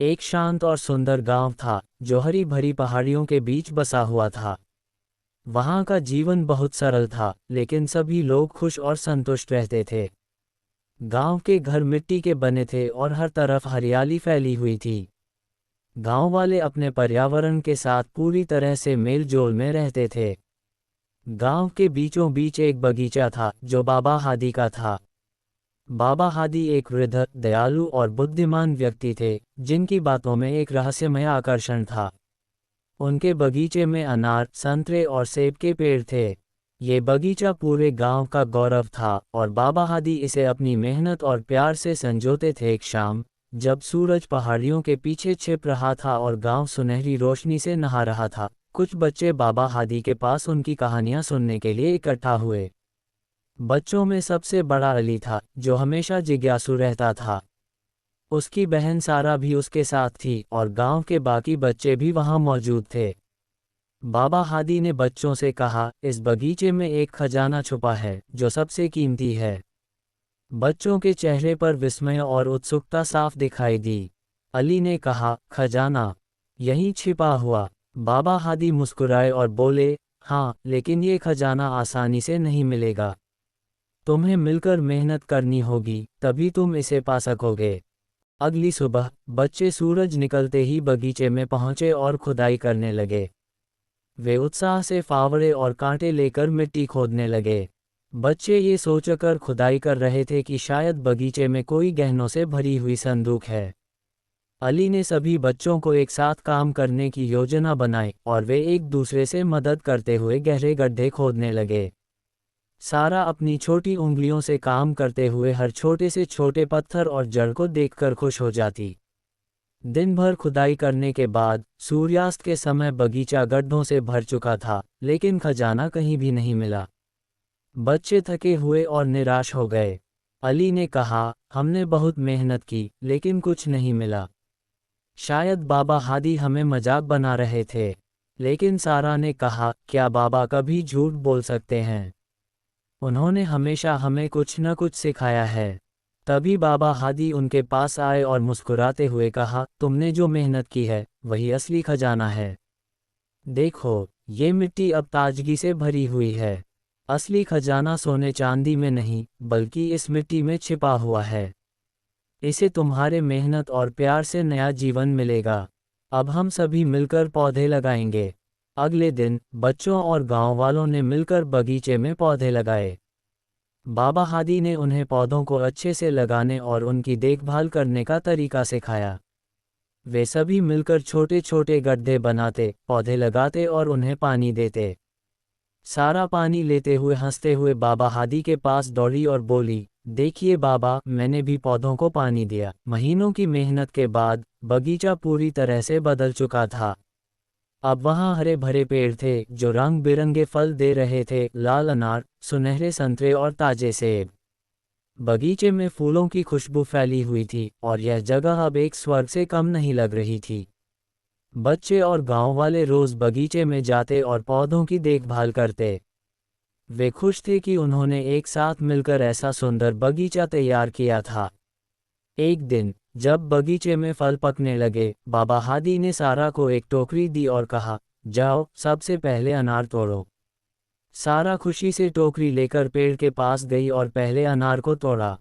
एक शांत और सुंदर गांव था जो हरी भरी पहाड़ियों के बीच बसा हुआ था। वहां का जीवन बहुत सरल था, लेकिन सभी लोग खुश और संतुष्ट रहते थे। गांव के घर मिट्टी के बने थे और हर तरफ हरियाली फैली हुई थी। गांव वाले अपने पर्यावरण के साथ पूरी तरह से मेल जोल में रहते थे। गांव के बीचों बीच एक बगीचा था जो बाबा हादी का था। बाबा हादी एक वृद्ध, दयालु और बुद्धिमान व्यक्ति थे, जिनकी बातों में एक रहस्यमय आकर्षण था। उनके बगीचे में अनार, संतरे और सेब के पेड़ थे। ये बगीचा पूरे गांव का गौरव था और बाबा हादी इसे अपनी मेहनत और प्यार से संजोते थे। एक शाम, जब सूरज पहाड़ियों के पीछे छिप रहा था और गांव सुनहरी रोशनी से नहा रहा था, कुछ बच्चे बाबा हादी के पास उनकी कहानियां सुनने के लिए इकट्ठा हुए। बच्चों में सबसे बड़ा अली था, जो हमेशा जिज्ञासु रहता था। उसकी बहन सारा भी उसके साथ थी और गांव के बाकी बच्चे भी वहां मौजूद थे। बाबा हादी ने बच्चों से कहा, इस बगीचे में एक खजाना छुपा है जो सबसे कीमती है। बच्चों के चेहरे पर विस्मय और उत्सुकता साफ दिखाई दी। अली ने कहा, खजाना यहीं छिपा हुआ। बाबा हादी मुस्कुराए और बोले, हाँ, लेकिन ये खजाना आसानी से नहीं मिलेगा। तुम्हें मिलकर मेहनत करनी होगी, तभी तुम इसे पा सकोगे। अगली सुबह बच्चे सूरज निकलते ही बगीचे में पहुंचे और खुदाई करने लगे। वे उत्साह से फावड़े और कांटे लेकर मिट्टी खोदने लगे। बच्चे ये सोचकर खुदाई कर रहे थे कि शायद बगीचे में कोई गहनों से भरी हुई संदूक है। अली ने सभी बच्चों को एक साथ काम करने की योजना बनाई और वे एक दूसरे से मदद करते हुए गहरे गड्ढे खोदने लगे। सारा अपनी छोटी उंगलियों से काम करते हुए हर छोटे से छोटे पत्थर और जड़ को देखकर खुश हो जाती। दिन भर खुदाई करने के बाद सूर्यास्त के समय बगीचा गड्ढों से भर चुका था, लेकिन खजाना कहीं भी नहीं मिला। बच्चे थके हुए और निराश हो गए। अली ने कहा, हमने बहुत मेहनत की, लेकिन कुछ नहीं मिला। शायद बाबा हादी हमें मजाक बना रहे थे। लेकिन सारा ने कहा, क्या बाबा कभी झूठ बोल सकते हैं? उन्होंने हमेशा हमें कुछ न कुछ सिखाया है। तभी बाबा हादी उनके पास आए और मुस्कुराते हुए कहा, तुमने जो मेहनत की है, वही असली खजाना है। देखो, ये मिट्टी अब ताजगी से भरी हुई है। असली खजाना सोने चांदी में नहीं, बल्कि इस मिट्टी में छिपा हुआ है। इसे तुम्हारे मेहनत और प्यार से नया जीवन मिलेगा। अब हम सभी मिलकर पौधे लगाएंगे। अगले दिन बच्चों और गांव वालों ने मिलकर बगीचे में पौधे लगाए। बाबा हादी ने उन्हें पौधों को अच्छे से लगाने और उनकी देखभाल करने का तरीका सिखाया। वे सभी मिलकर छोटे छोटे गड्ढे बनाते, पौधे लगाते और उन्हें पानी देते। सारा पानी लेते हुए हंसते हुए बाबा हादी के पास दौड़ी और बोली, देखिए बाबा, मैंने भी पौधों को पानी दिया। महीनों की मेहनत के बाद बगीचा पूरी तरह से बदल चुका था। अब वहाँ हरे भरे पेड़ थे जो रंग बिरंगे फल दे रहे थे, लाल अनार, सुनहरे संतरे और ताजे सेब। बगीचे में फूलों की खुशबू फैली हुई थी और यह जगह अब एक स्वर्ग से कम नहीं लग रही थी। बच्चे और गांव वाले रोज बगीचे में जाते और पौधों की देखभाल करते। वे खुश थे कि उन्होंने एक साथ मिलकर ऐसा सुंदर बगीचा तैयार किया था। एक दिन जब बगीचे में फल पकने लगे, बाबा हादी ने सारा को एक टोकरी दी और कहा, जाओ, सबसे पहले अनार तोड़ो। सारा खुशी से टोकरी लेकर पेड़ के पास गई और पहले अनार को तोड़ा।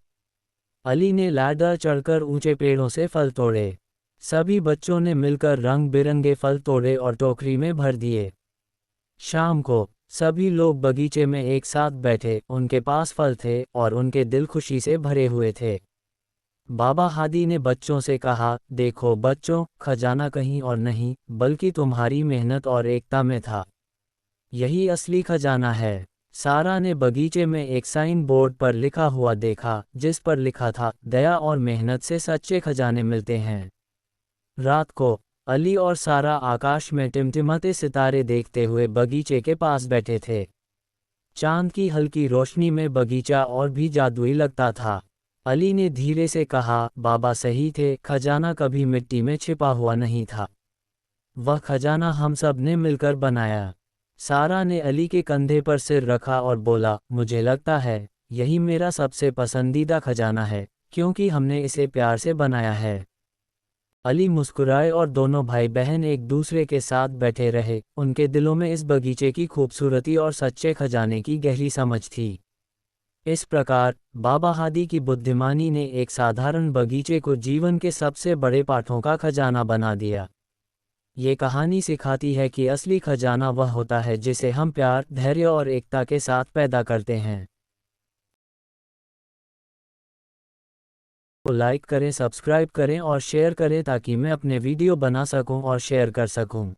अली ने लाडर चढ़कर ऊंचे पेड़ों से फल तोड़े। सभी बच्चों ने मिलकर रंग बिरंगे फल तोड़े और टोकरी में भर दिए। शाम को सभी लोग बगीचे में एक साथ बैठे, उनके पास फल थे और उनके दिल खुशी से भरे हुए थे। बाबा हादी ने बच्चों से कहा, देखो बच्चों, खजाना कहीं और नहीं, बल्कि तुम्हारी मेहनत और एकता में था। यही असली खजाना है। सारा ने बगीचे में एक साइन बोर्ड पर लिखा हुआ देखा, जिस पर लिखा था, दया और मेहनत से सच्चे खजाने मिलते हैं। रात को अली और सारा आकाश में टिमटिमाते सितारे देखते हुए बगीचे के पास बैठे थे। चांद की हल्की रोशनी में बगीचा और भी जादुई लगता था। अली ने धीरे से कहा, बाबा सही थे, खजाना कभी मिट्टी में छिपा हुआ नहीं था। वह खजाना हम सब ने मिलकर बनाया। सारा ने अली के कंधे पर सिर रखा और बोला, मुझे लगता है यही मेरा सबसे पसंदीदा खजाना है, क्योंकि हमने इसे प्यार से बनाया है। अली मुस्कुराए और दोनों भाई बहन एक दूसरे के साथ बैठे रहे। उनके दिलों में इस बगीचे की खूबसूरती और सच्चे खजाने की गहरी समझ थी। इस प्रकार बाबा हादी की बुद्धिमानी ने एक साधारण बगीचे को जीवन के सबसे बड़े पाठों का खजाना बना दिया। ये कहानी सिखाती है कि असली खजाना वह होता है जिसे हम प्यार, धैर्य और एकता के साथ पैदा करते हैं। तो लाइक करें, सब्सक्राइब करें और शेयर करें ताकि मैं अपने वीडियो बना सकूं और शेयर कर सकूं।